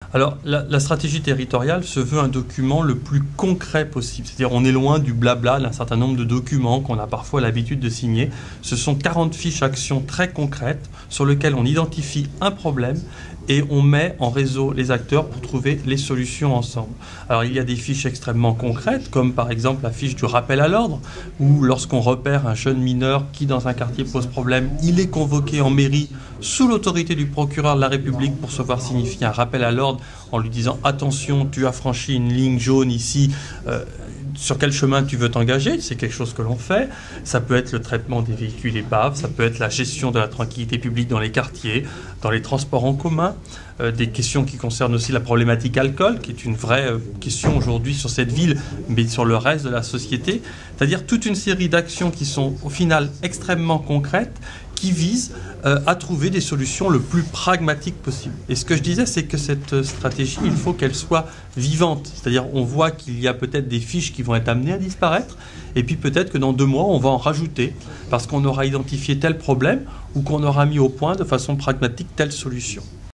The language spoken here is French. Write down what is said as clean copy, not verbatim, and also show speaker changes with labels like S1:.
S1: Alors, la stratégie territoriale se veut un document le plus concret possible. C'est-à-dire, on est loin du blabla d'un certain nombre de documents qu'on a parfois l'habitude de signer. Ce sont 40 fiches actions très concrètes sur lesquelles on identifie un problème et on met en réseau les acteurs pour trouver les solutions ensemble. Alors, il y a des fiches extrêmement concrètes, comme par exemple la fiche du rappel à l'ordre, où lorsqu'on repère un jeune mineur qui, dans un quartier, pose problème, il est convoqué en mairie sous l'autorité du procureur de la République pour se voir signifier un rappel à l'ordre en lui disant « Attention, tu as franchi une ligne jaune ici, sur quel chemin tu veux t'engager ?» C'est quelque chose que l'on fait. Ça peut être le traitement des véhicules épaves, ça peut être la gestion de la tranquillité publique dans les quartiers, dans les transports en commun, des questions qui concernent aussi la problématique alcool, qui est une vraie question aujourd'hui sur cette ville, mais sur le reste de la société. C'est-à-dire toute une série d'actions qui sont au final extrêmement concrètes, qui vise à trouver des solutions le plus pragmatiques possible. Et ce que je disais, c'est que cette stratégie, il faut qu'elle soit vivante. C'est-à-dire, on voit qu'il y a peut-être des fiches qui vont être amenées à disparaître, et puis peut-être que dans 2 mois, on va en rajouter, parce qu'on aura identifié tel problème, ou qu'on aura mis au point de façon pragmatique telle solution.